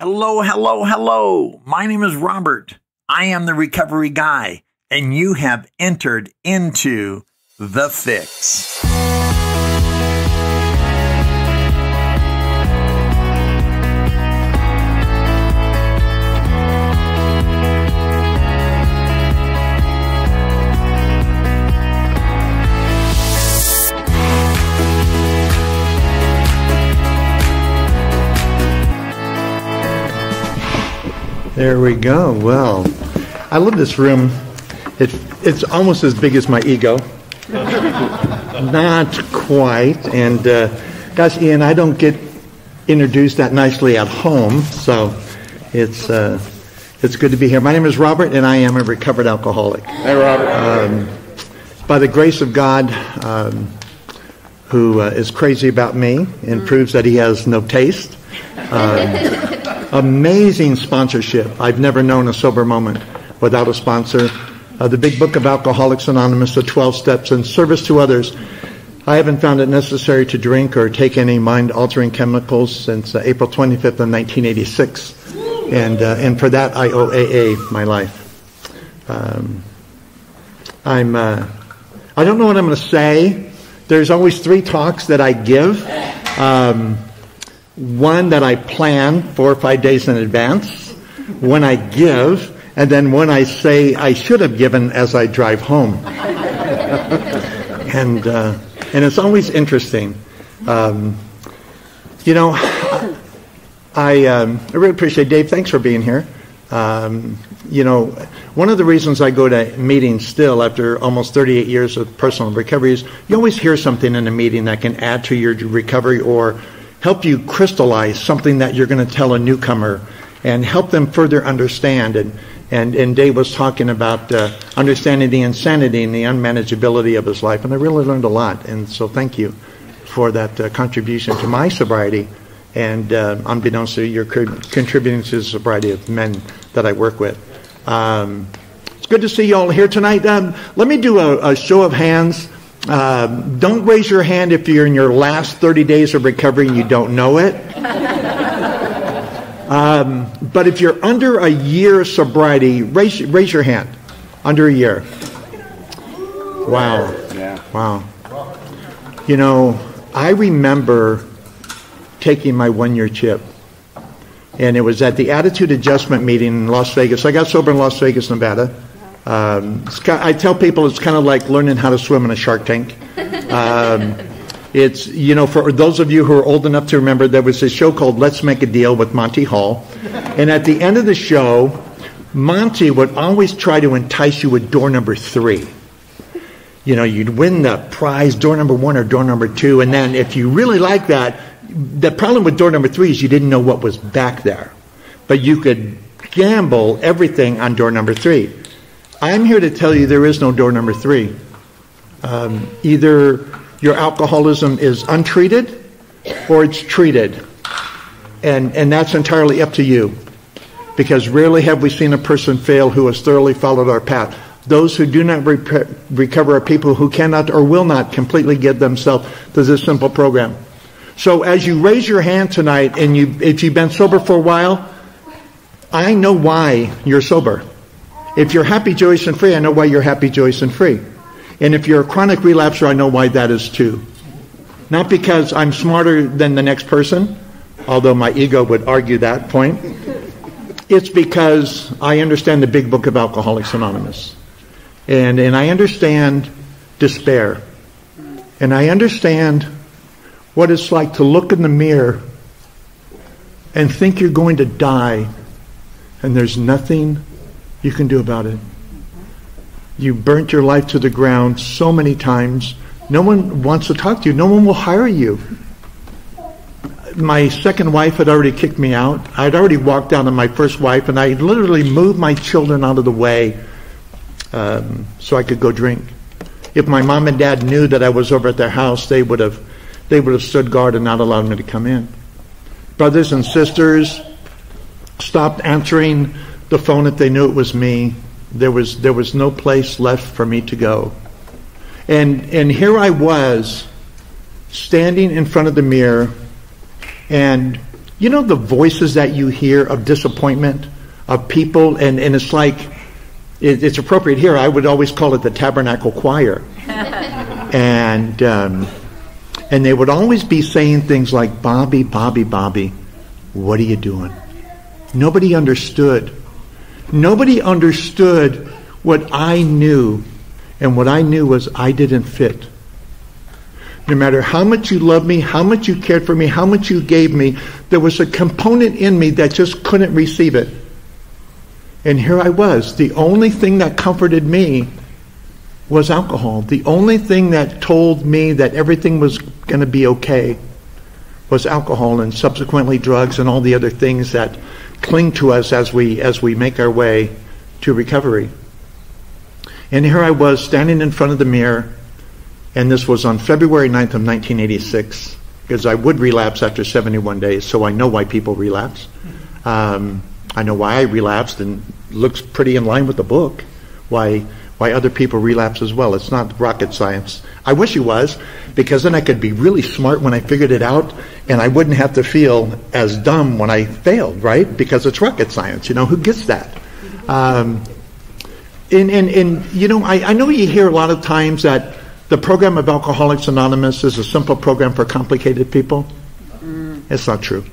Hello, hello, hello. My name is Robert. I am the recovery guy, and you have entered into The Fix. There we go. Well, I love this room. It's almost as big as my ego. Not quite. And gosh, Ian, I don't get introduced that nicely at home, so it's good to be here. My name is Robert, and I am a recovered alcoholic. Hey, Robert. By the grace of God, who is crazy about me and proves that he has no taste. Amazing sponsorship. I've never known a sober moment without a sponsor. The Big Book of Alcoholics Anonymous, the 12 Steps, and service to others. I haven't found it necessary to drink or take any mind-altering chemicals since April 25th of 1986. And for that, I owe AA my life. I don't know what I'm going to say. There's always 3 talks that I give. One that I plan 4 or 5 days in advance, one I give, and then one I say I should have given as I drive home. And it's always interesting. I really appreciate Dave. Thanks for being here. One of the reasons I go to meetings still after almost 38 years of personal recovery is you always hear something in a meeting that can add to your recovery or help you crystallize something that you're going to tell a newcomer and help them further understand. And Dave was talking about understanding the insanity and the unmanageability of his life, and I really learned a lot. And so thank you for that contribution to my sobriety. And unbeknownst to you, you're contributing to the sobriety of men that I work with. It's good to see you all here tonight. Let me do a show of hands. Don't raise your hand if you're in your last 30 days of recovery and you don't know it. But if you're under a year of sobriety, raise your hand. Under a year. Wow. Yeah. Wow. I remember taking my 1-year chip. And it was at the Attitude Adjustment meeting in Las Vegas. I got sober in Las Vegas, Nevada. I tell people it's kind of like learning how to swim in a shark tank. It's, for those of you who are old enough to remember, there was a show called Let's Make a Deal with Monty Hall. And at the end of the show, Monty would always try to entice you with door number 3. You'd win the prize, door number 1 or door number 2. And then if you really like that, the problem with door number 3 is you didn't know what was back there. But you could gamble everything on door number 3. I'm here to tell you there is no door number 3. Either your alcoholism is untreated or it's treated. And that's entirely up to you. Because rarely have we seen a person fail who has thoroughly followed our path. Those who do not recover are people who cannot or will not completely give themselves to this simple program. So as you raise your hand tonight, and if you've been sober for a while, I know why you're sober. If you're happy, joyous, and free, I know why you're happy, joyous, and free. And if you're a chronic relapser, I know why that is too. Not because I'm smarter than the next person, although my ego would argue that point. It's because I understand the Big Book of Alcoholics Anonymous. And I understand despair. And I understand what it's like to look in the mirror and think you're going to die, and there's nothing you can do about it. You burnt your life to the ground so many times. No one wants to talk to you. No one will hire you. My second wife had already kicked me out. I'd already walked out on my first wife, and I literally moved my children out of the way so I could go drink. If my mom and dad knew that I was over at their house, they would have stood guard and not allowed me to come in. Brothers and sisters stopped answering the phone if they knew it was me. There was no place left for me to go. And here I was, standing in front of the mirror, and you know the voices that you hear of disappointment of people, and it's like, it's appropriate here. I would always call it the tabernacle choir. And they would always be saying things like, Bobby, Bobby, Bobby, what are you doing? Nobody understood. Nobody understood what I knew. And what I knew was I didn't fit. No matter how much you loved me, how much you cared for me, how much you gave me, there was a component in me that just couldn't receive it. And here I was. The only thing that comforted me was alcohol. The only thing that told me that everything was going to be okay was alcohol, and subsequently drugs and all the other things that cling to us as we make our way to recovery. And here I was standing in front of the mirror, and this was on February 9th of 1986, because I would relapse after 71 days, so I know why people relapse. I know why I relapsed, and looks pretty in line with the book, why other people relapse as well. It's not rocket science. I wish it was, because then I could be really smart when I figured it out, and I wouldn't have to feel as dumb when I failed, right? Because it's rocket science. You know, who gets that? And you know, I know you hear a lot of times that the program of Alcoholics Anonymous is a simple program for complicated people. It's not true.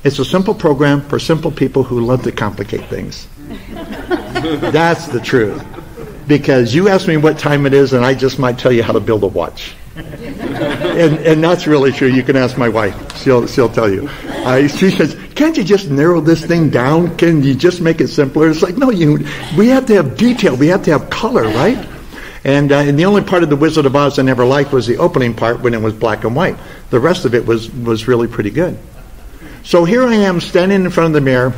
It's a simple program for simple people who love to complicate things. That's the truth. Because you ask me what time it is, and I just might tell you how to build a watch. And that's really true. You can ask my wife. She'll tell you. She says, can't you just narrow this thing down? Can you just make it simpler? It's like, no, we have to have detail. We have to have color, right? And the only part of The Wizard of Oz I never liked was the opening part when it was black and white. The rest of it was really pretty good. So here I am standing in front of the mirror,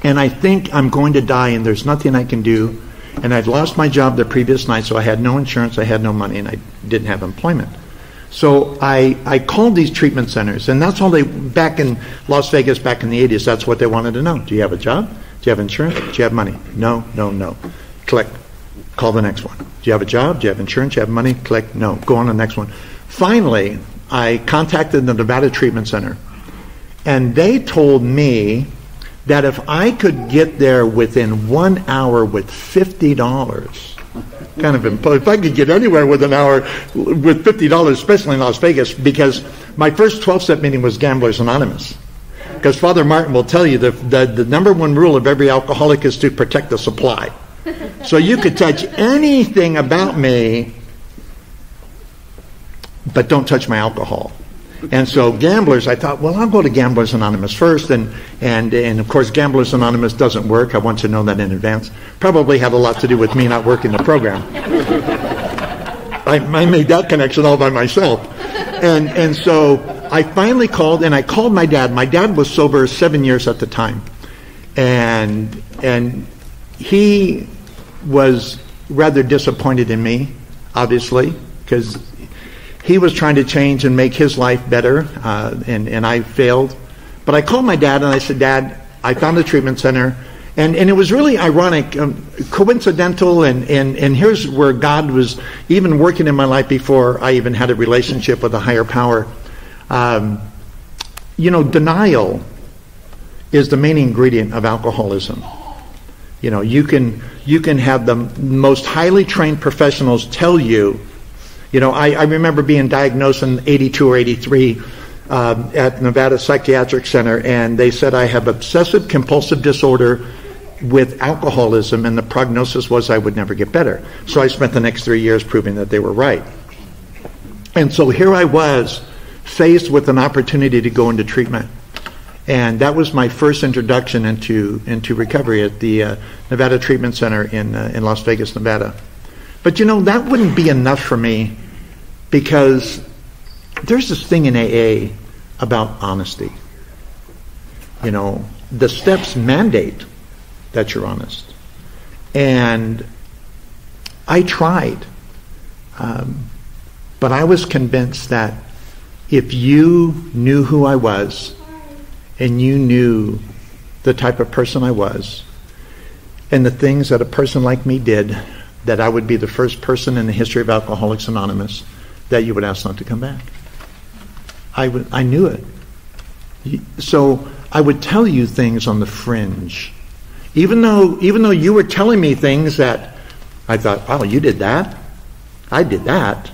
and I think I'm going to die, and there's nothing I can do. And I'd lost my job the previous night, so I had no insurance, I had no money, and I didn't have employment. So I called these treatment centers, and that's all back in Las Vegas, back in the 80s, that's what they wanted to know. Do you have a job? Do you have insurance? Do you have money? No, no, no. Click. Call the next one. Do you have a job? Do you have insurance? Do you have money? Click. No. Go on to the next one. Finally, I contacted the Nevada Treatment Center, and they told me that if I could get there within 1 hour with $50, kind of imposed, if I could get anywhere with an hour with $50, especially in Las Vegas, because my first 12-step meeting was Gamblers Anonymous. Because Father Martin will tell you the number one rule of every alcoholic is to protect the supply. So you could touch anything about me, but don't touch my alcohol. And so Gamblers, I thought, well, I'll go to Gamblers Anonymous first, and of course Gamblers Anonymous doesn't work. I want to know that in advance. Probably had a lot to do with me not working the program. I made that connection all by myself. And so I finally called, and I called my dad. My dad was sober 7 years at the time. And he was rather disappointed in me, obviously, because he was trying to change and make his life better, and I failed. But I called my dad, and I said, Dad, I found a treatment center. And it was really ironic, coincidental, and here's where God was even working in my life before I even had a relationship with a higher power. You know, denial is the main ingredient of alcoholism. You know, you can have the most highly trained professionals tell you. You know, I remember being diagnosed in 82 or 83 at Nevada Psychiatric Center, and they said I have obsessive compulsive disorder with alcoholism, and the prognosis was I would never get better. So I spent the next 3 years proving that they were right. And so here I was, faced with an opportunity to go into treatment. And that was my first introduction into recovery at the Nevada Treatment Center in Las Vegas, Nevada. But you know, that wouldn't be enough for me, because there's this thing in AA about honesty. You know, the steps mandate that you're honest. And I tried. But I was convinced that if you knew who I was, and you knew the type of person I was, and the things that a person like me did, that I would be the first person in the history of Alcoholics Anonymous that you would ask not to come back. I knew it. So I would tell you things on the fringe. Even though you were telling me things that I thought, oh, you did that? I did that.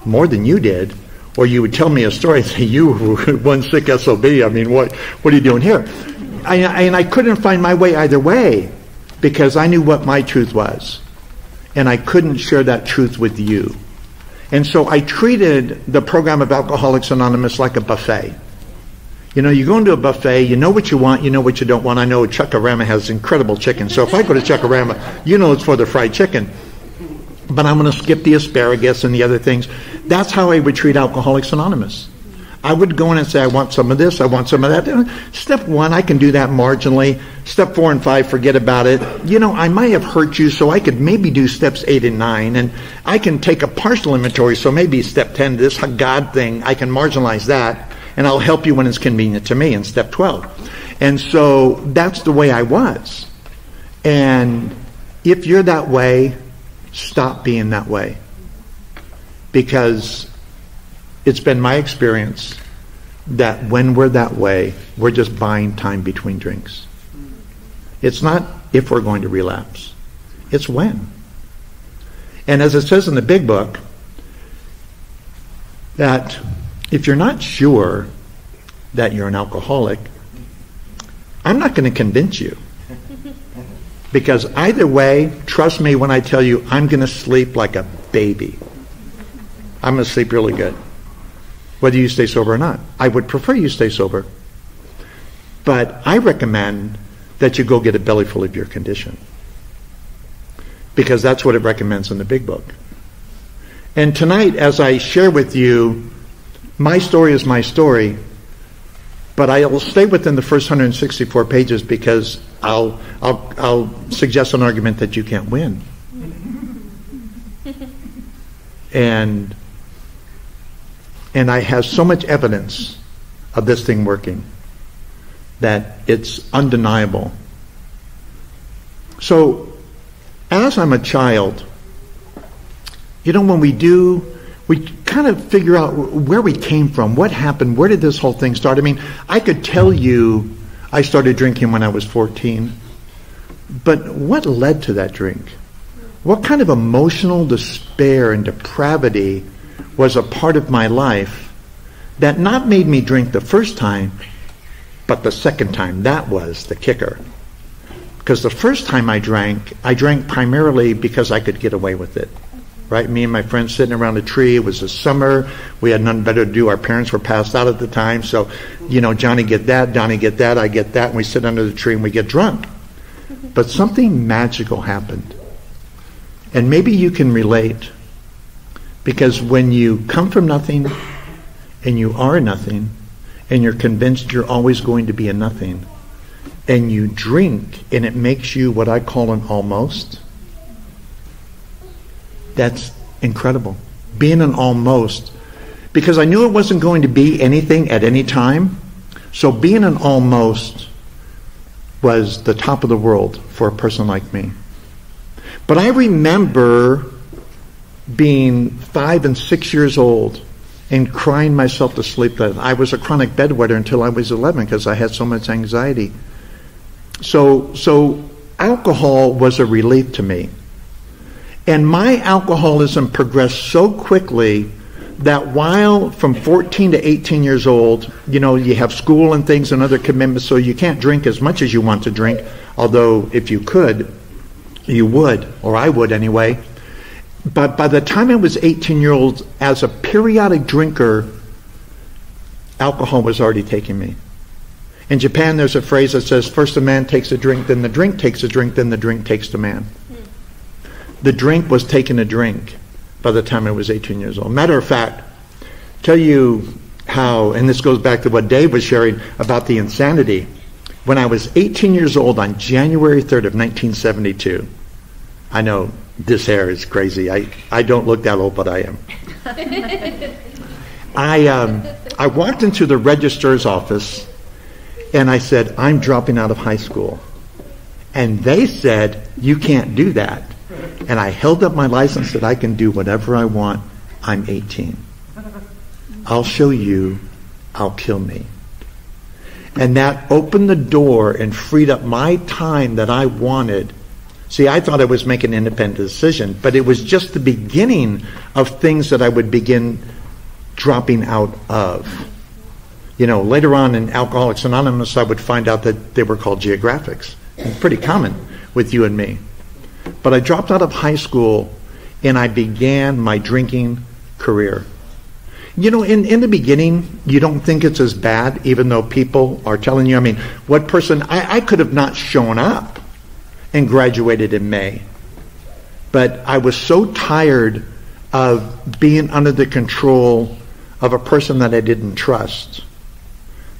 More than you did. Or you would tell me a story and say, you were one sick SOB. I mean, what are you doing here? And I couldn't find my way either way because I knew what my truth was. And I couldn't share that truth with you. And so I treated the program of Alcoholics Anonymous like a buffet. You know, you go into a buffet, you know what you want, you know what you don't want. I know Chuck-A-Rama has incredible chicken. So if I go to Chuck-A-Rama, you know it's for the fried chicken. But I'm going to skip the asparagus and the other things. That's how I would treat Alcoholics Anonymous. I would go in and say, I want some of this, I want some of that. Step 1, I can do that marginally. Step 4 and 5, forget about it. You know, I might have hurt you, so I could maybe do steps 8 and 9. And I can take a partial inventory, so maybe step 10, this God thing, I can marginalize that. And I'll help you when it's convenient to me in step 12. And so that's the way I was. And if you're that way, stop being that way. Because it's been my experience that when we're that way, we're just buying time between drinks. It's not if we're going to relapse. It's when. And as it says in the big book, that if you're not sure that you're an alcoholic, I'm not going to convince you. Because either way, trust me when I tell you, I'm going to sleep like a baby. I'm going to sleep really good. Whether you stay sober or not. I would prefer you stay sober. But I recommend that you go get a belly full of your condition. Because that's what it recommends in the big book. And tonight, as I share with you, my story is my story, but I will stay within the first 164 pages because I'll suggest an argument that you can't win. And I have so much evidence of this thing working that it's undeniable. So, as I'm a child, you know, when we kind of figure out where we came from, what happened, where did this whole thing start? I mean, I could tell you I started drinking when I was 14, but what led to that drink? What kind of emotional despair and depravity was a part of my life that not made me drink the first time, but the second time? That was the kicker. Because the first time I drank primarily because I could get away with it. Right? Me and my friends sitting around a tree. It was the summer. We had nothing better to do. Our parents were passed out at the time. So, you know, Johnny get that, Donnie get that, I get that. And we sit under the tree and we get drunk. But something magical happened. And maybe you can relate. Because when you come from nothing and you are nothing and you're convinced you're always going to be a nothing and you drink and it makes you what I call an almost, that's incredible. Being an almost. Because I knew it wasn't going to be anything at any time. So being an almost was the top of the world for a person like me. But I remember being 5 and 6 years old and crying myself to sleep. That I was a chronic bedwetter until I was 11 because I had so much anxiety. So alcohol was a relief to me. And my alcoholism progressed so quickly that while from 14 to 18 years old, you know, you have school and things and other commitments, so you can't drink as much as you want to drink, although if you could, you would, or I would anyway. But by the time I was 18 years old, as a periodic drinker, alcohol was already taking me. In Japan, there's a phrase that says, first a man takes a drink, then the drink takes a drink, then the drink takes the man. The drink was taking a drink by the time I was 18 years old. Matter of fact, tell you how, and this goes back to what Dave was sharing about the insanity. When I was 18 years old on January 3rd of 1972, I know this hair is crazy. I don't look that old, but I am. I walked into the registrar's office and I said, I'm dropping out of high school. And they said, you can't do that. And I held up my license that I can do whatever I want. I'm 18. I'll show you. I'll kill me. And that opened the door and freed up my time that I wanted. See, I thought I was making an independent decision, but it was just the beginning of things that I would begin dropping out of. You know, later on in Alcoholics Anonymous, I would find out that they were called geographics. It's pretty common with you and me. But I dropped out of high school and I began my drinking career. You know, in the beginning, you don't think it's as bad, even though people are telling you. I mean, what person, I could have not shown up and graduated in May. But I was so tired of being under the control of a person that I didn't trust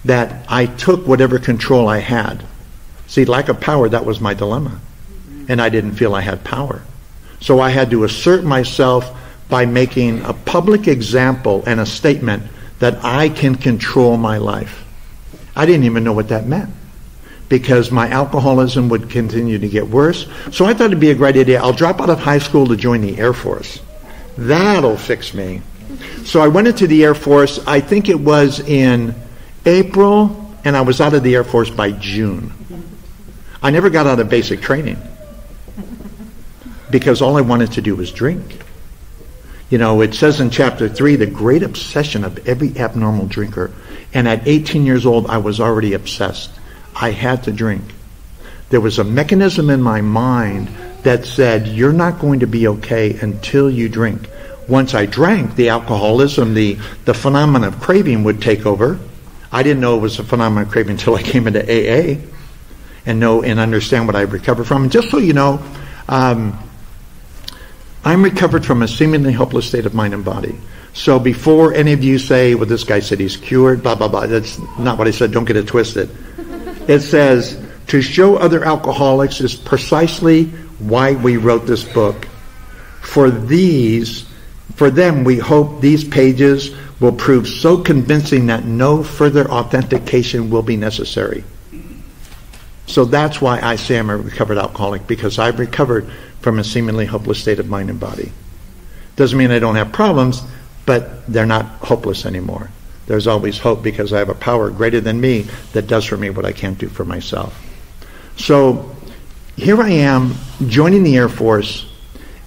that I took whatever control I had. See, lack of power, that was my dilemma. And I didn't feel I had power. So I had to assert myself by making a public example and a statement that I can control my life. I didn't even know what that meant because my alcoholism would continue to get worse. So I thought it'd be a great idea. I'll drop out of high school to join the Air Force. That'll fix me. So I went into the Air Force. I think it was in April, and I was out of the Air Force by June. I never got out of basic training because all I wanted to do was drink. You know, it says in chapter 3, the great obsession of every abnormal drinker. And at 18 years old, I was already obsessed. I had to drink. There was a mechanism in my mind that said, you're not going to be okay until you drink. Once I drank, the alcoholism, the phenomenon of craving would take over. I didn't know it was a phenomenon of craving until I came into AA and know and understand what I recovered from. And just so you know, I'm recovered from a seemingly hopeless state of mind and body. So before any of you say, well, this guy said he's cured, blah, blah, blah. That's not what I said. Don't get it twisted. It says, to show other alcoholics is precisely why we wrote this book. For them, we hope these pages will prove so convincing that no further authentication will be necessary. So that's why I say I'm a recovered alcoholic, because I've recovered from a seemingly hopeless state of mind and body. Doesn't mean I don't have problems, but they're not hopeless anymore. There's always hope because I have a power greater than me that does for me what I can't do for myself. So here I am joining the Air Force,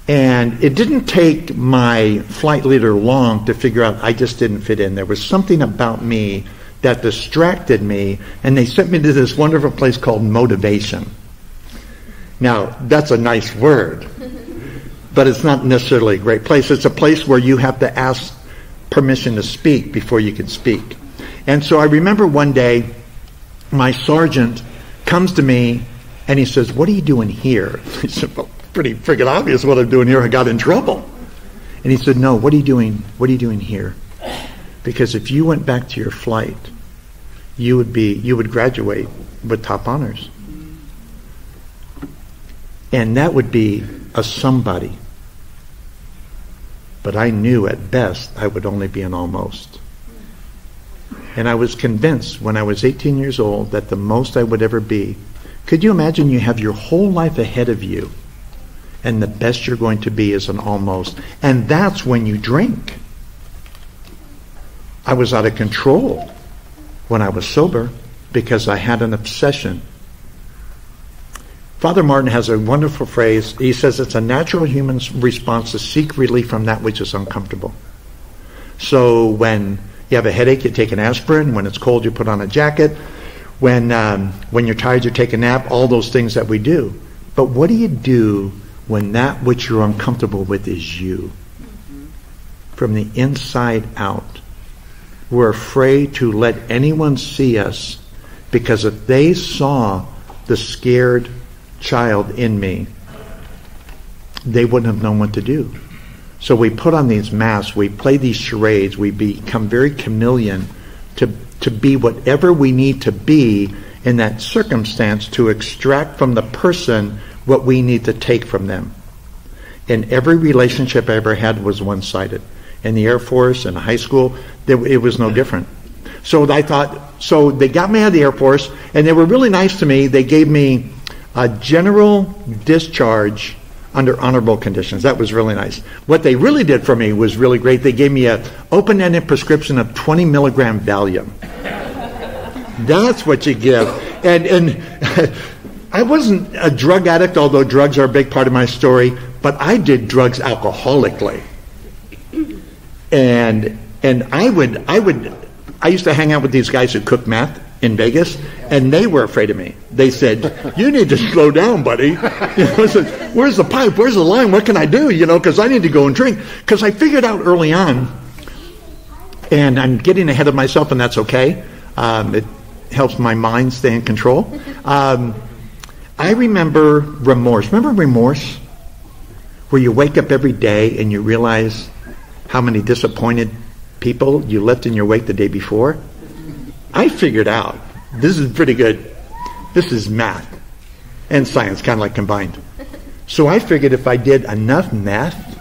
and it didn't take my flight leader long to figure out I just didn't fit in. There was something about me that distracted me, and they sent me to this wonderful place called motivation. Now, that's a nice word, but it's not necessarily a great place. It's a place where you have to ask permission to speak before you can speak. And so I remember one day, my sergeant comes to me, and he says, what are you doing here? I said, well, pretty freaking obvious what I'm doing here. I got in trouble. And he said, no, what are you doing? What are you doing here? Because if you went back to your flight, you would graduate with top honors. And that would be a somebody. But I knew at best I would only be an almost. And I was convinced when I was 18 years old that the most I would ever be. Could you imagine you have your whole life ahead of you and the best you're going to be is an almost? And that's when you drink. I was out of control when I was sober because I had an obsession. Father Martin has a wonderful phrase. He says it's a natural human response to seek relief from that which is uncomfortable. So when you have a headache, you take an aspirin. When it's cold, you put on a jacket. When you're tired, you take a nap. All those things that we do. But what do you do when that which you're uncomfortable with is you? From the inside out. We're afraid to let anyone see us because if they saw the scared child in me, they wouldn't have known what to do. So we put on these masks, we play these charades, we become very chameleon to be whatever we need to be in that circumstance to extract from the person what we need to take from them. And every relationship I ever had was one-sided. In the Air Force, in high school, it was no different. So I thought, so they got me out of the Air Force, and they were really nice to me. They gave me a general discharge under honorable conditions. That was really nice. What they really did for me was really great. They gave me an open-ended prescription of 20 milligram Valium. That's what you give. And I wasn't a drug addict, although drugs are a big part of my story, but I did drugs alcoholically. And I used to hang out with these guys who cook meth in Vegas, and they were afraid of me. They said, "You need to slow down, buddy. You know, I said, where's the pipe? Where's the line? What can I do? You know, because I need to go and drink." Because I figured out early on, and I'm getting ahead of myself, and that's okay. It helps my mind stay in control. I remember remorse. Remember remorse? Where you wake up every day and you realize how many disappointed people you left in your wake the day before? I figured out, this is pretty good. This is math and science kind of like combined. So I figured if I did enough math,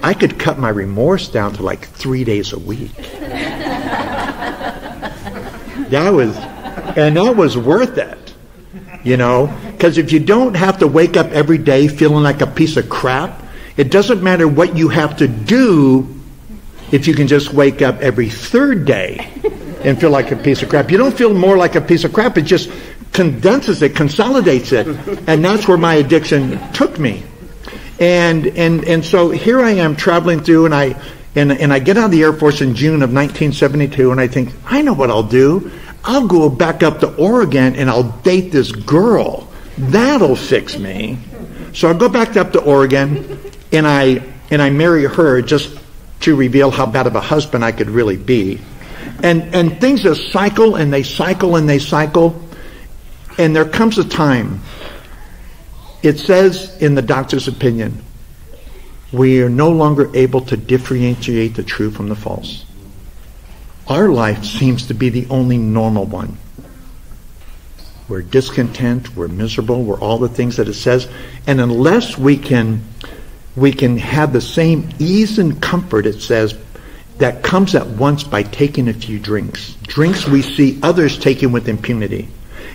I could cut my remorse down to like 3 days a week. That was worth it. You know, because if you don't have to wake up every day feeling like a piece of crap, it doesn't matter what you have to do if you can just wake up every third day and feel like a piece of crap. You don't feel more like a piece of crap. It just condenses it, consolidates it. And that's where my addiction took me. And so here I am traveling through, and I get out of the Air Force in June of 1972, and I think, I know what I'll do. I'll go back up to Oregon and I'll date this girl. That'll fix me. So I go back up to Oregon and I marry her just to reveal how bad of a husband I could really be. And things just cycle and they cycle and they cycle. And there comes a time, it says in the doctor's opinion, we are no longer able to differentiate the true from the false. Our life seems to be the only normal one. We're discontent, we're miserable, we're all the things that it says. And unless we can have the same ease and comfort, it says, that comes at once by taking a few drinks. Drinks we see others taking with impunity.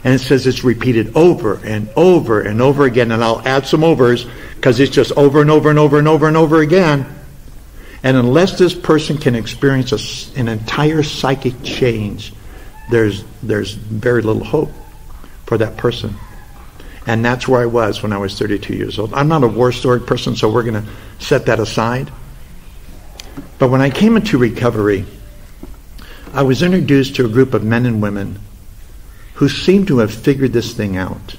And it says it's repeated over and over and over again. And I'll add some overs because it's just over and over and over and over and over again. And unless this person can experience an entire psychic change, there's very little hope for that person. And that's where I was when I was 32 years old. I'm not a war story person, so we're going to set that aside. But when I came into recovery, I was introduced to a group of men and women who seemed to have figured this thing out.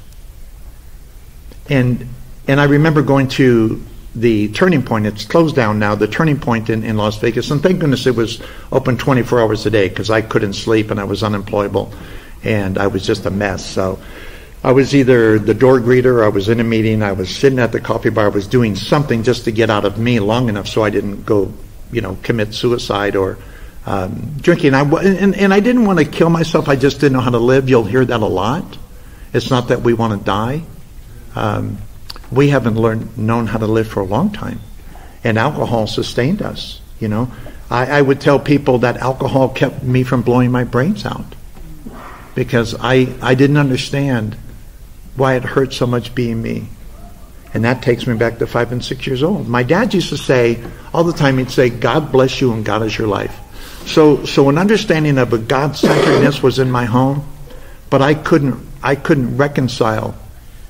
And I remember going to the Turning Point. It's closed down now, the Turning Point in Las Vegas. And thank goodness it was open 24 hours a day because I couldn't sleep and I was unemployable and I was just a mess. So I was either the door greeter, or I was in a meeting, I was sitting at the coffee bar, I was doing something just to get out of me long enough so I didn't go, commit suicide or drinking. And I didn't want to kill myself. I just didn't know how to live. You'll hear that a lot. It's not that we want to die. We haven't known how to live for a long time. And alcohol sustained us, I would tell people that alcohol kept me from blowing my brains out because I didn't understand why it hurt so much being me. And that takes me back to 5 and 6 years old. My dad used to say, all the time, he'd say, God bless you and God is your life. So an understanding of a God-centeredness was in my home, but I couldn't reconcile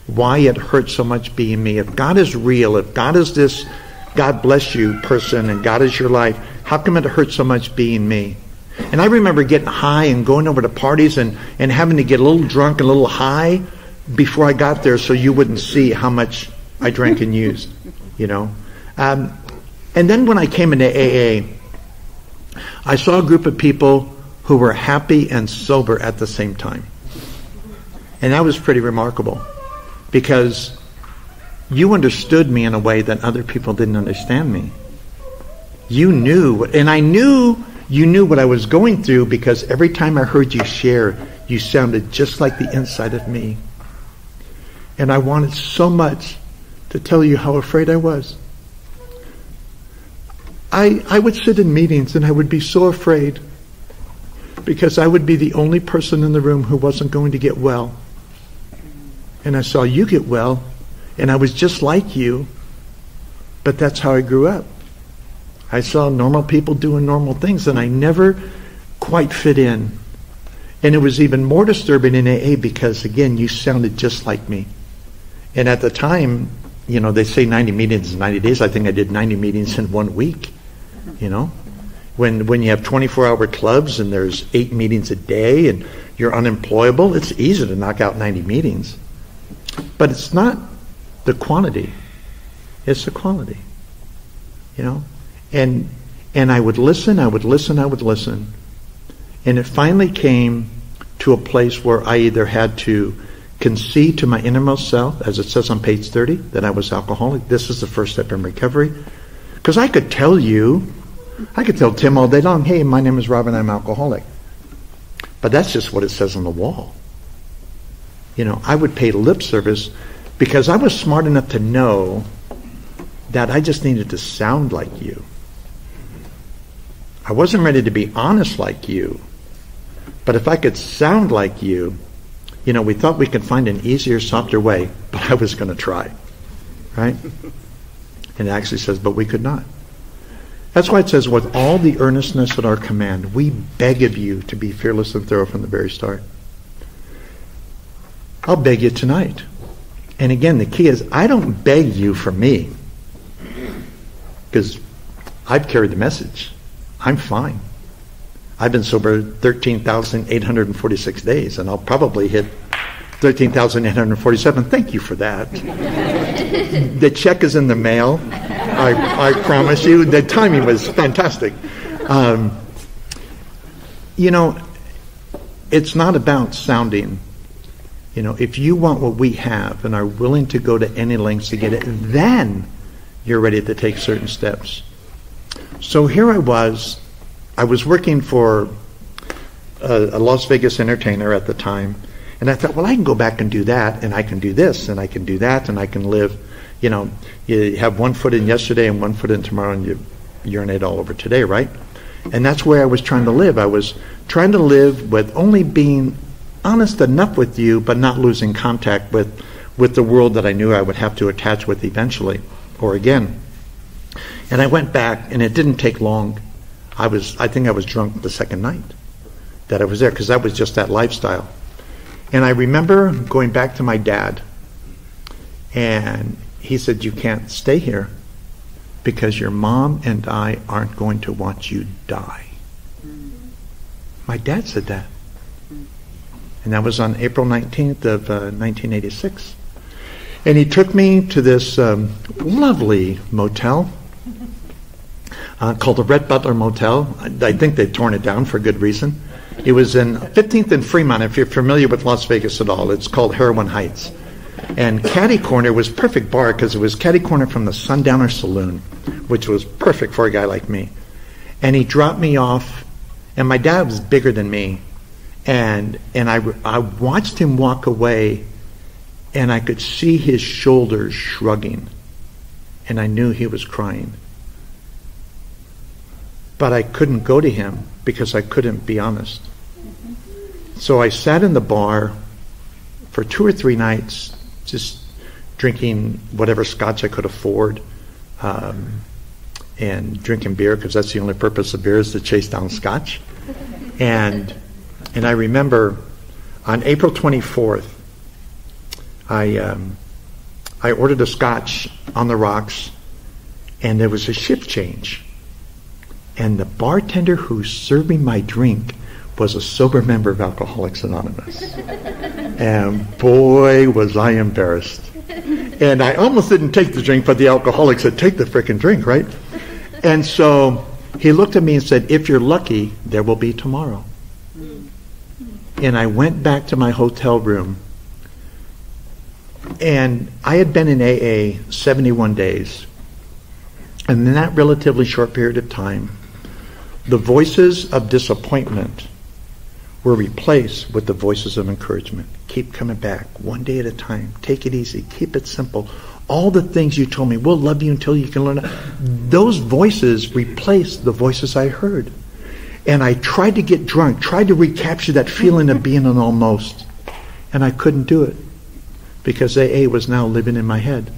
why it hurt so much being me. If God is real, if God is this God bless you person and God is your life, how come it hurt so much being me? And I remember getting high and going over to parties and having to get a little drunk and a little high before I got there so you wouldn't see how much I drank and used, And then when I came into AA, I saw a group of people who were happy and sober at the same time. And that was pretty remarkable because you understood me in a way that other people didn't understand me. You knew, and I knew you knew what I was going through because every time I heard you share, you sounded just like the inside of me. And I wanted so much to tell you how afraid I was. I would sit in meetings and I would be so afraid because I would be the only person in the room who wasn't going to get well. And I saw you get well, and I was just like you, but that's how I grew up. I saw normal people doing normal things, and I never quite fit in. And it was even more disturbing in AA because, again, you sounded just like me. And at the time, you know, they say 90 meetings in 90 days. I think I did 90 meetings in 1 week, you know. When you have 24-hour clubs and there's 8 meetings a day and you're unemployable, it's easy to knock out 90 meetings. But it's not the quantity. It's the quality, you know. And I would listen, I would listen, I would listen. And it finally came to a place where I either had to concede to my innermost self, as it says on page 30, that I was alcoholic. This is the first step in recovery. Because I could tell Tim all day long, hey, my name is Robin, I'm alcoholic. But that's just what it says on the wall. You know, I would pay lip service because I was smart enough to know that I just needed to sound like you. I wasn't ready to be honest like you. But if I could sound like you, you know, we thought we could find an easier, softer way, but I was going to try. Right? And it actually says, but we could not. That's why it says, with all the earnestness at our command, we beg of you to be fearless and thorough from the very start. I'll beg you tonight. And again, the key is, I don't beg you for me. Because I've carried the message. I'm fine. I've been sober 13,846 days, and I'll probably hit 13,847. Thank you for that. The check is in the mail. I promise you. The timing was fantastic. You know, it's not about sounding. You know, if you want what we have and are willing to go to any lengths to get it, then you're ready to take certain steps. So here I was working for a Las Vegas entertainer at the time, and I thought, well, I can go back and do that, and I can do this, and I can do that, and I can live, you know, you have 1 foot in yesterday and 1 foot in tomorrow, and you urinate all over today, right? And that's where I was trying to live. I was trying to live with only being honest enough with you, but not losing contact with the world that I knew I would have to attach with eventually, or again. And I went back, and it didn't take long. I think I was drunk the second night that I was there, because that was just that lifestyle. And I remember going back to my dad, and he said, you can't stay here because your mom and I aren't going to want you die. My dad said that. And that was on April 19th of 1986. And he took me to this lovely motel called the Rhett Butler Motel. I think they'd torn it down for good reason. It was in 15th and Fremont, if you're familiar with Las Vegas at all. It's called Heroin Heights. And Caddy Corner was perfect bar because it was Caddy Corner from the Sundowner Saloon, which was perfect for a guy like me. And he dropped me off, and my dad was bigger than me. And I watched him walk away, and I could see his shoulders shrugging. And I knew he was crying. But I couldn't go to him because I couldn't be honest. So I sat in the bar for 2 or 3 nights, just drinking whatever scotch I could afford, and drinking beer, because that's the only purpose of beer, is to chase down scotch. And I remember on April 24th, I ordered a scotch on the rocks, and there was a shift change. And the bartender who served me my drink was a sober member of Alcoholics Anonymous. And boy, was I embarrassed. And I almost didn't take the drink, but the alcoholic said, take the frickin' drink, right? And so he looked at me and said, if you're lucky, there will be tomorrow. And I went back to my hotel room. And I had been in AA 71 days. And in that relatively short period of time, the voices of disappointment were replaced with the voices of encouragement. Keep coming back, one day at a time. Take it easy. Keep it simple. All the things you told me, we'll love you until you can learn it. Those voices replaced the voices I heard. And I tried to get drunk, tried to recapture that feeling of being an almost. And I couldn't do it because AA was now living in my head.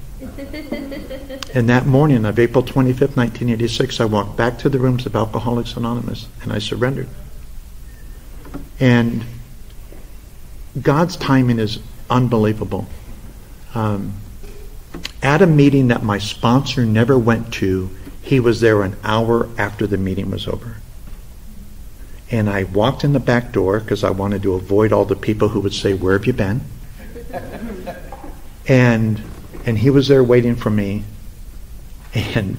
And that morning of April 25th, 1986, I walked back to the rooms of Alcoholics Anonymous, and I surrendered. And God's timing is unbelievable. At a meeting that my sponsor never went to, he was there an hour after the meeting was over. And I walked in the back door because I wanted to avoid all the people who would say, "Where have you been?" And he was there waiting for me. And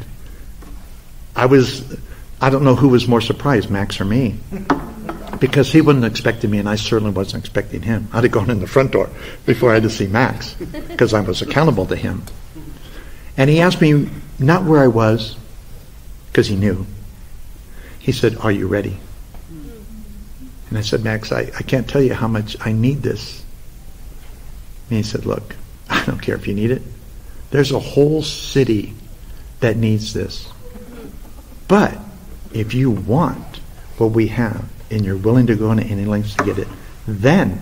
I don't know who was more surprised, Max or me. Because he wasn't expecting me, and I certainly wasn't expecting him. I'd have gone in the front door before I had to see Max, because I was accountable to him. And he asked me not where I was, because he knew. He said, "Are you ready?" And I said, "Max, I can't tell you how much I need this." And he said, "Look, I don't care if you need it. There's a whole city that needs this. But if you want what we have, and you're willing to go into any lengths to get it, then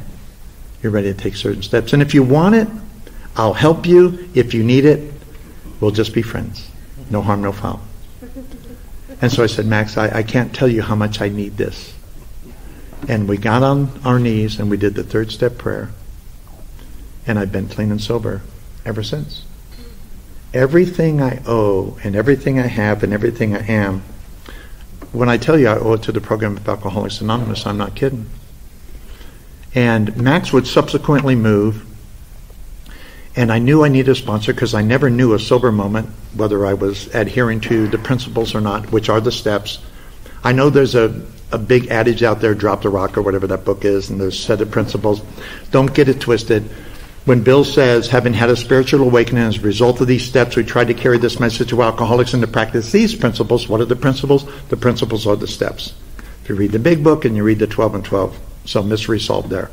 you're ready to take certain steps. And if you want it, I'll help you. If you need it, we'll just be friends. No harm, no foul." And so I said, "Max, I can't tell you how much I need this." And we got on our knees and we did the third step prayer. And I've been clean and sober ever since. Everything I owe and everything I have and everything I am, when I tell you I owe it to the program of Alcoholics Anonymous, I'm not kidding. And Max would subsequently move, and I knew I needed a sponsor because I never knew a sober moment, whether I was adhering to the principles or not, which are the steps. I know there's a big adage out there, "Drop the rock," or whatever that book is, and there's a set of principles. Don't get it twisted. When Bill says, "Having had a spiritual awakening as a result of these steps, we tried to carry this message to alcoholics and to practice these principles." What are the principles? The principles are the steps. If you read the big book and you read the 12 and 12, so mystery solved there.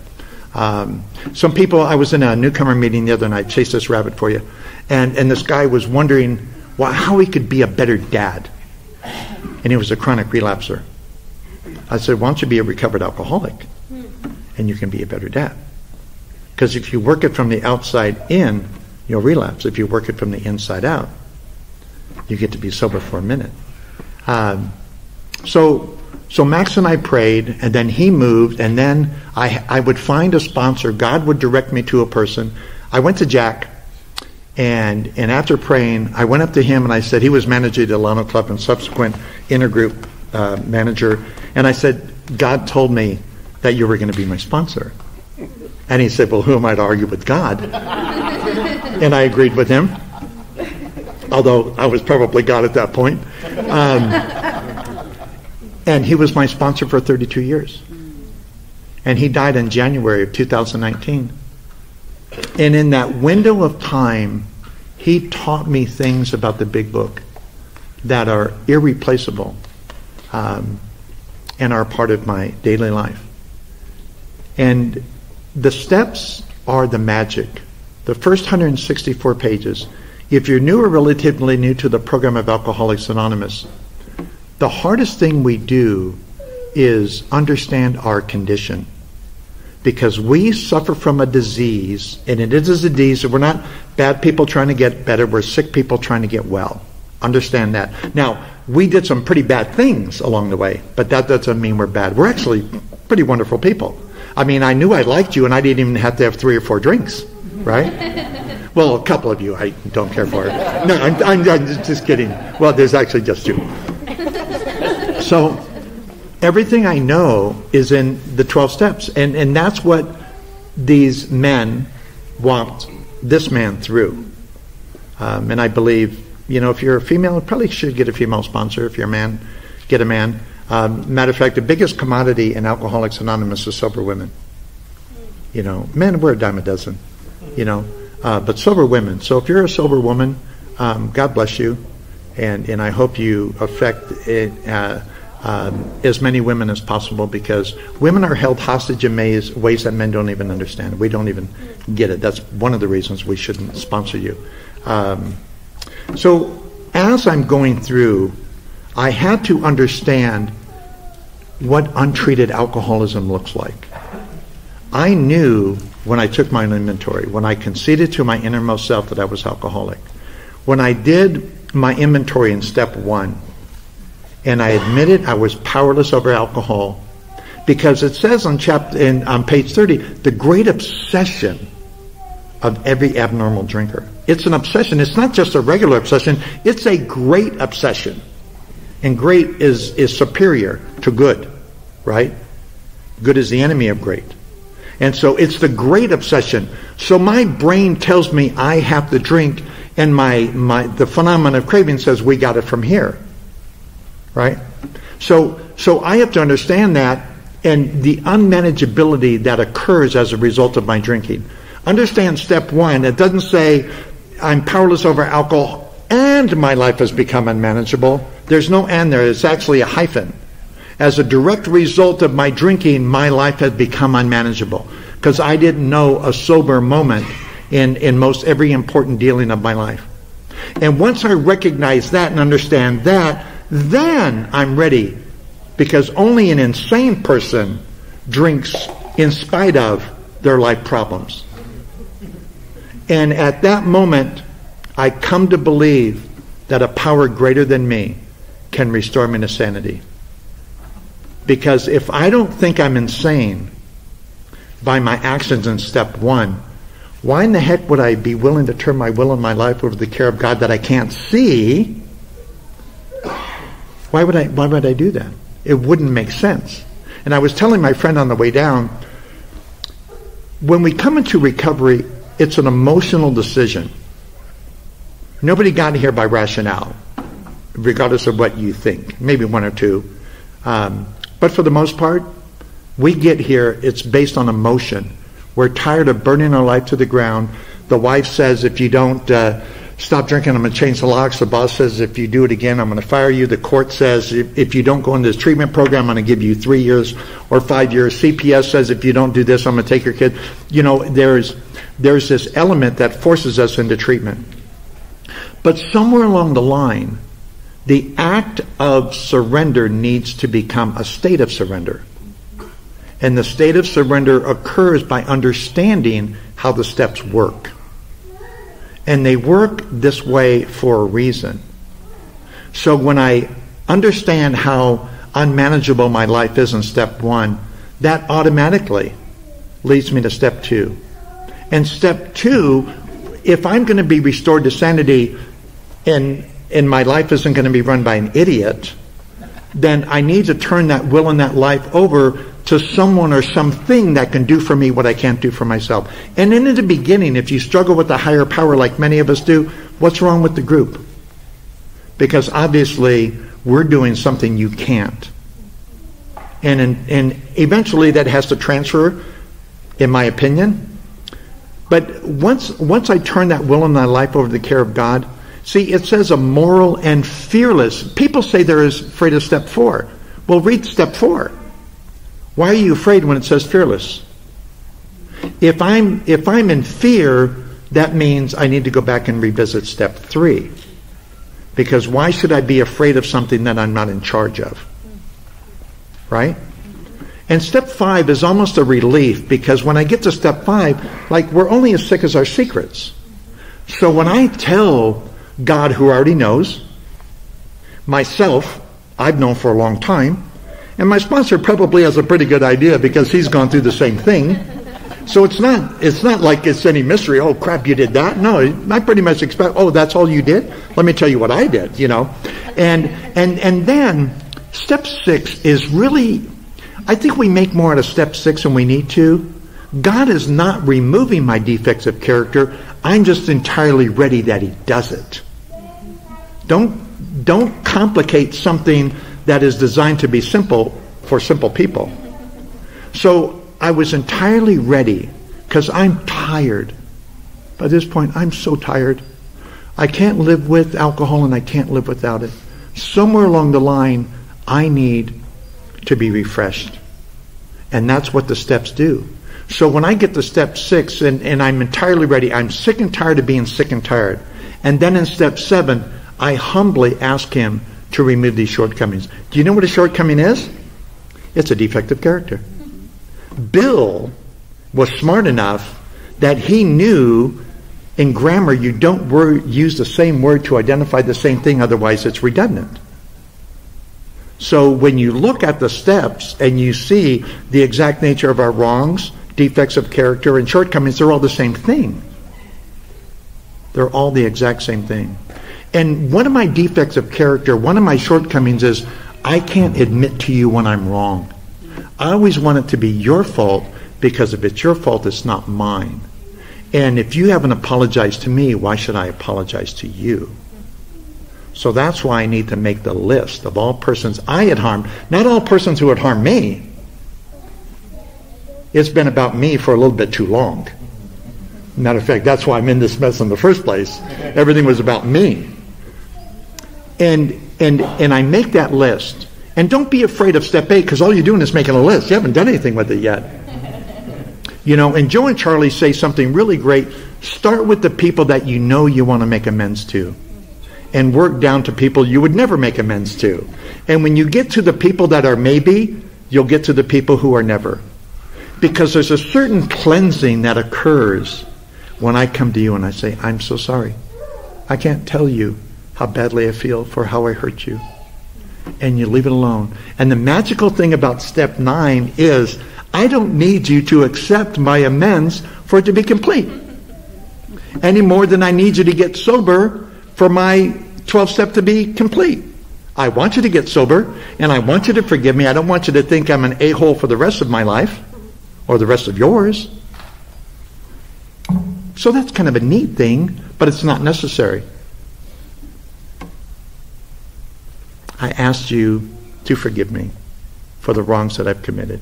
Some people, I was in a newcomer meeting the other night, chase this rabbit for you, and this guy was wondering how he could be a better dad. And he was a chronic relapser. I said, "Why don't you be a recovered alcoholic? And you can be a better dad. Because if you work it from the outside in, you'll relapse. If you work it from the inside out, you get to be sober for a minute." So Max and I prayed, and then he moved, and then I would find a sponsor. God would direct me to a person. I went to Jack, and after praying, I went up to him, and I said, he was manager of the Lano Club and subsequent intergroup manager, and I said, "God told me that you were going to be my sponsor." And he said, "Well, who am I to argue with God?" And I agreed with him, although I was probably God at that point. And he was my sponsor for 32 years. And he died in January of 2019. And in that window of time, he taught me things about the big book that are irreplaceable and are part of my daily life. And the steps are the magic. The first 164 pages. If you're new or relatively new to the program of Alcoholics Anonymous, the hardest thing we do is understand our condition. Because we suffer from a disease, and it is a disease, we're not bad people trying to get better, we're sick people trying to get well. Understand that. Now, we did some pretty bad things along the way, but that doesn't mean we're bad. We're actually pretty wonderful people. I mean, I knew I liked you, and I didn't even have to have 3 or 4 drinks, right? Well, a couple of you I don't care for. No, I'm just kidding. Well, there's actually just 2. So everything I know is in the 12 steps, and that's what these men walked this man through. And I believe, if you're a female, you probably should get a female sponsor. If you're a man, get a man. Matter of fact, the biggest commodity in Alcoholics Anonymous is sober women. Men, we're a dime a dozen, but sober women. So if you're a sober woman, God bless you, and I hope you affect it, as many women as possible, because women are held hostage in ways that men don't even understand. We don't even get it. That's one of the reasons we shouldn't sponsor you. So as I'm going through, I had to understand what untreated alcoholism looks like. I knew when I took my inventory, when I conceded to my innermost self that I was alcoholic, when I did my inventory in step 1, and I admitted I was powerless over alcohol, Because it says on page 30, the great obsession of every abnormal drinker. It's an obsession. It's not just a regular obsession. It's a great obsession. And great is superior to good, right? Good is the enemy of great. And so it's the great obsession. So my brain tells me I have to drink, and the phenomenon of craving says we got it from here, right? So I have to understand that, and the unmanageability that occurs as a result of my drinking. Understand step one. It doesn't say I'm powerless over alcohol and my life has become unmanageable. There's no and there. It's actually a hyphen. As a direct result of my drinking, my life has become unmanageable because I didn't know a sober moment in most every important dealing of my life. And once I recognize that and understand that, then I'm ready, because only an insane person drinks in spite of their life problems. And at that moment, I come to believe that a power greater than me can restore me to sanity. Because if I don't think I'm insane by my actions in step one, why in the heck would I be willing to turn my will and my life over to the care of God that I can't see? Why would I do that? It wouldn't make sense. And I was telling my friend on the way down, when we come into recovery, it's an emotional decision. Nobody got here by rationale, regardless of what you think. Maybe one or two. But for the most part, we get here, it's based on emotion. We're tired of burning our life to the ground. The wife says, if you don't stop drinking, I'm going to change the locks. The boss says, if you do it again, I'm going to fire you. The court says, if you don't go into this treatment program, I'm going to give you 3 years or 5 years. CPS says, if you don't do this, I'm going to take your kid. You know, there's this element that forces us into treatment. But somewhere along the line, the act of surrender needs to become a state of surrender. And the state of surrender occurs by understanding how the steps work. And they work this way for a reason. So when I understand how unmanageable my life is in step one, that automatically leads me to step two. And step two, if I'm going to be restored to sanity and my life isn't going to be run by an idiot, then I need to turn that will and that life over to someone or something that can do for me what I can't do for myself. And in the beginning, if you struggle with a higher power like many of us do, what's wrong with the group? Because obviously we're doing something you can't. And eventually that has to transfer, in my opinion. But once I turn that will and that life over to the care of God, see, it says a moral and fearless. People say they're afraid of step 4. Well, read step 4. Why are you afraid when it says fearless? If I'm in fear, that means I need to go back and revisit step 3. Because why should I be afraid of something that I'm not in charge of? Right? And step 5 is almost a relief, because when I get to step 5, like, we're only as sick as our secrets. So when I tell God, who already knows, myself, I've known for a long time, and my sponsor probably has a pretty good idea because he's gone through the same thing. So it's not like it's any mystery. Oh crap, you did that? No, I pretty much expect, oh, that's all you did? Let me tell you what I did, you know. And then step 6 is really, I think we make more out of step 6 than we need to. God is not removing my defects of character. I'm just entirely ready that he does it. Don't complicate something that is designed to be simple for simple people. So I was entirely ready, because I'm tired. By this point, I'm so tired. I can't live with alcohol and I can't live without it. Somewhere along the line, I need to be refreshed. And that's what the steps do. So when I get to step 6 and I'm entirely ready, I'm sick and tired of being sick and tired. And then in step 7, I humbly ask him to remove these shortcomings. Do you know what a shortcoming is? It's a defect of character. Bill was smart enough that he knew in grammar you don't use the same word to identify the same thing, otherwise it's redundant. So when you look at the steps and you see the exact nature of our wrongs, defects of character, and shortcomings, they're all the same thing. They're all the exact same thing. And one of my defects of character, one of my shortcomings is I can't admit to you when I'm wrong. I always want it to be your fault, because if it's your fault, it's not mine. And if you haven't apologized to me, why should I apologize to you? So that's why I need to make the list of all persons I had harmed, not all persons who had harmed me. It's been about me for a little bit too long. Matter of fact, that's why I'm in this mess in the first place. Everything was about me. And I make that list. And don't be afraid of step 8, because all you're doing is making a list. You haven't done anything with it yet. You know, and Joe and Charlie say something really great. Start with the people that you know you want to make amends to, and work down to people you would never make amends to. And when you get to the people that are maybe, you'll get to the people who are never. Because there's a certain cleansing that occurs when I come to you and I say, I'm so sorry. I can't tell you how badly I feel for how I hurt you. And you leave it alone. And the magical thing about step 9 is I don't need you to accept my amends for it to be complete. Any more than I need you to get sober for my 12 step to be complete. I want you to get sober, and I want you to forgive me. I don't want you to think I'm an a-hole for the rest of my life or the rest of yours. So that's kind of a neat thing, but it's not necessary. I asked you to forgive me for the wrongs that I've committed.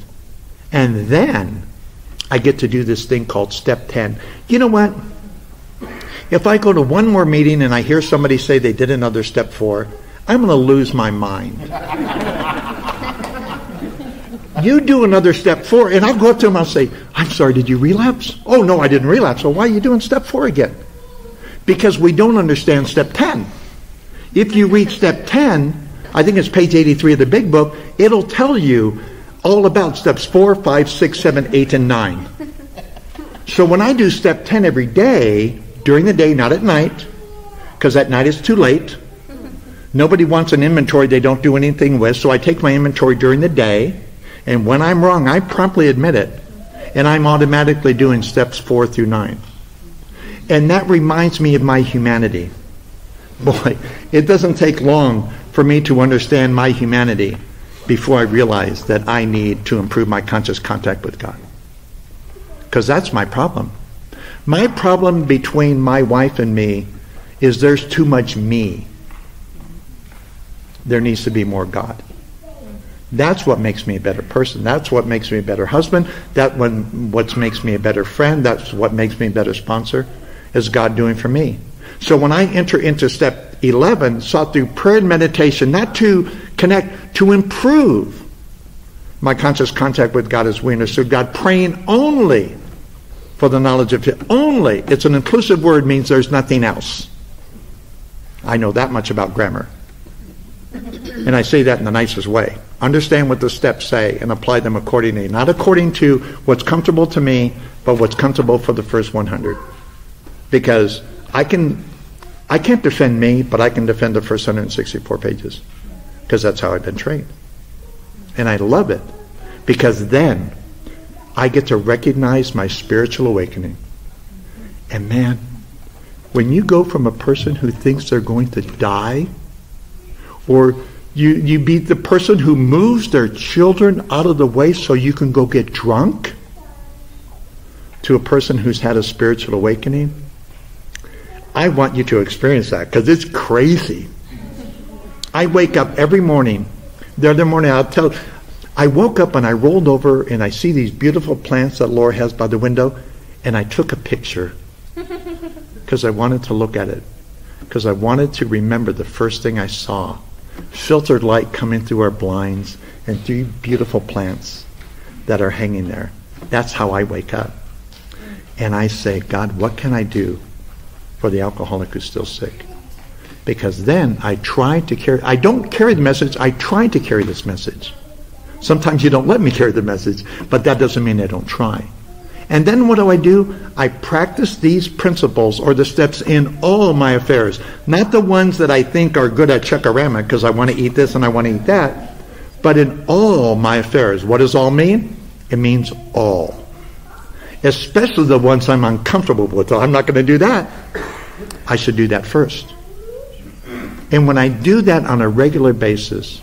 And then I get to do this thing called step 10. You know what? If I go to one more meeting and I hear somebody say they did another step 4, I'm going to lose my mind. You do another step 4, and I'll go up to them and I'll say, I'm sorry, did you relapse? Oh, no, I didn't relapse. So why are you doing step 4 again? Because we don't understand step 10. If you read step 10, I think it's page 83 of the big book, it'll tell you all about steps 4, 5, 6, 7, 8, and 9. So when I do step 10 every day, during the day, not at night, because at night it's too late. Nobody wants an inventory they don't do anything with, so I take my inventory during the day, and when I'm wrong, I promptly admit it, and I'm automatically doing steps 4 through 9. And that reminds me of my humanity. Boy, it doesn't take long for me to understand my humanity before I realize that I need to improve my conscious contact with God. Because that's my problem. My problem between my wife and me is there's too much me. There needs to be more God. That's what makes me a better person. That's what makes me a better husband. What makes me a better friend. That's what makes me a better sponsor, is God doing for me. So when I enter into step 11, sought through prayer and meditation, not to connect, to improve my conscious contact with God as we understood God, praying only for the knowledge of Him. Only. It's an inclusive word, means there's nothing else. I know that much about grammar. And I say that in the nicest way. Understand what the steps say and apply them accordingly. Not according to what's comfortable to me, but what's comfortable for the first 100. Because I can't defend me, but I can defend the first 164 pages. Because that's how I've been trained. And I love it. Because then I get to recognize my spiritual awakening. And man, when you go from a person who thinks they're going to die, or you be the person who moves their children out of the way so you can go get drunk, to a person who's had a spiritual awakening, I want you to experience that, because it's crazy. I wake up every morning. The other morning I woke up and I rolled over and I see these beautiful plants that Laura has by the window, and I took a picture because I wanted to look at it, because I wanted to remember the first thing I saw. Filtered light coming through our blinds and 3 beautiful plants that are hanging there. That's how I wake up. And I say, God, what can I do for the alcoholic who's still sick? Because then I don't carry the message, I try to carry this message. Sometimes you don't let me carry the message, but that doesn't mean I don't try. And then what do? I practice these principles or the steps in all my affairs. Not the ones that I think are good at check-a-rama because I want to eat this and I want to eat that, But in all my affairs, what does all mean? It means all. Especially the ones I'm uncomfortable with. I'm not going to do that. I should do that first. And when I do that on a regular basis,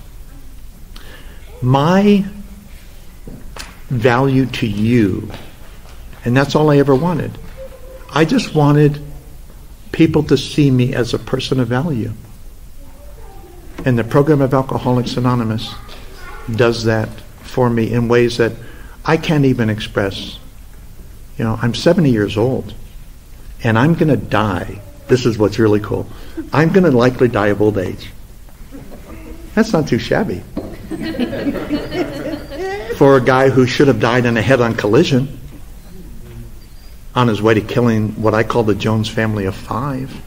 my value to you, and that's all I ever wanted. I just wanted people to see me as a person of value. And the program of Alcoholics Anonymous does that for me in ways that I can't even express. You know, I'm 70 years old, and I'm going to die. This is what's really cool. I'm going to likely die of old age. That's not too shabby. For a guy who should have died in a head-on collision on his way to killing what I call the Jones family of 5.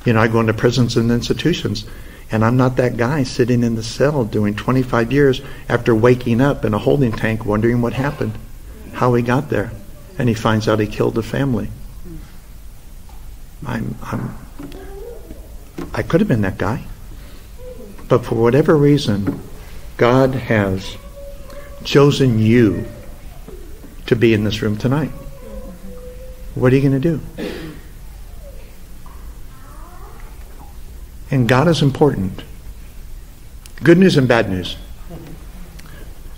You know, I go into prisons and institutions, and I'm not that guy sitting in the cell doing 25 years after waking up in a holding tank wondering what happened, how he got there, and he finds out he killed the family. I could have been that guy, but for whatever reason, God has chosen you to be in this room tonight. What are you going to do? And God is important. Good news and bad news.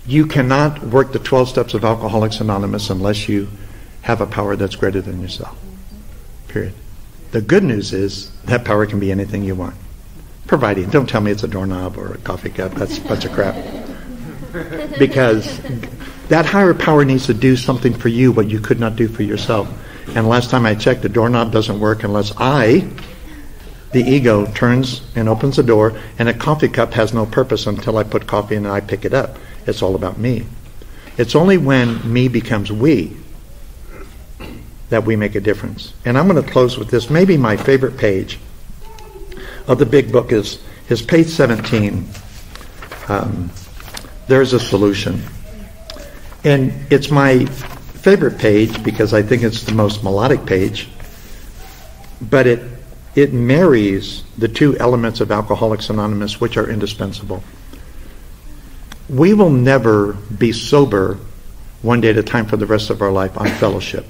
You cannot work the 12 steps of Alcoholics Anonymous unless you have a power that's greater than yourself. Period. The good news is that power can be anything you want. Providing, don't tell me it's a doorknob or a coffee cup. That's a bunch of crap. Because that higher power needs to do something for you what you could not do for yourself. And last time I checked, the doorknob doesn't work unless the ego, turns and opens the door, and a coffee cup has no purpose until I put coffee in and I pick it up. It's all about me. It's only when me becomes we that we make a difference. And I'm going to close with this. Maybe my favorite page of the big book is page 17. There's a solution. And it's my favorite page because I think it's the most melodic page. But it marries the two elements of Alcoholics Anonymous, which are indispensable. We will never be sober one day at a time for the rest of our life on fellowship,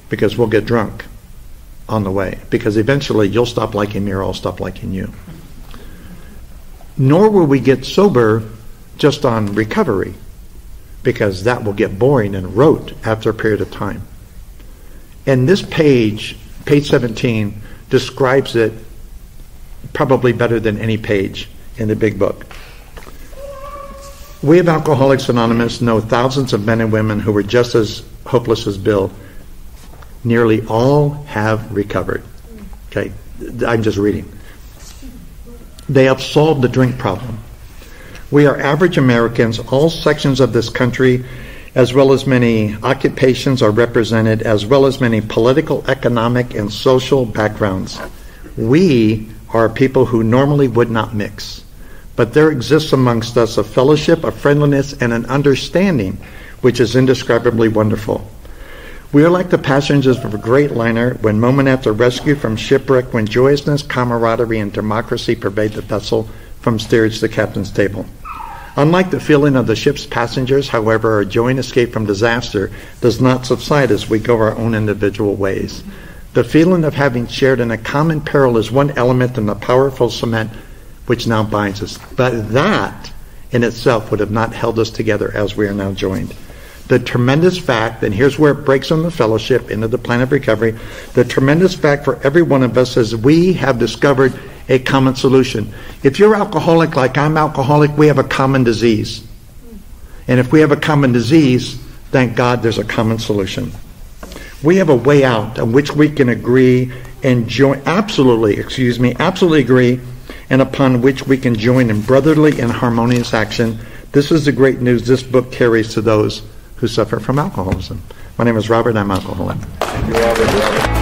because we'll get drunk on the way, because eventually you'll stop liking me or I'll stop liking you. Nor will we get sober just on recovery, because that will get boring and rote after a period of time. And this page 17, describes it probably better than any page in the big book. We of Alcoholics Anonymous know thousands of men and women who were just as hopeless as Bill. Nearly all have recovered. Okay, I'm just reading. They have solved the drink problem. We are average Americans. All sections of this country, as well as many occupations, are represented, as well as many political, economic, and social backgrounds. We are people who normally would not mix. But there exists amongst us a fellowship, a friendliness, and an understanding which is indescribably wonderful. We are like the passengers of a great liner when, moment after rescue from shipwreck, when joyousness, camaraderie, and democracy pervade the vessel from steerage to the captain's table. Unlike the feeling of the ship's passengers, however, our joy and escape from disaster does not subside as we go our own individual ways. The feeling of having shared in a common peril is one element in the powerful cement which now binds us. But that in itself would have not held us together as we are now joined. The tremendous fact, and here's where it breaks on the fellowship into the plan of recovery, the tremendous fact for every one of us is we have discovered a common solution. If you're alcoholic like I'm alcoholic, we have a common disease. And if we have a common disease, thank God there's a common solution. We have a way out on which we can agree and join, absolutely agree, and upon which we can join in brotherly and harmonious action. This is the great news this book carries to those who suffer from alcoholism. My name is Robert. I'm alcoholic. Thank you, Robert.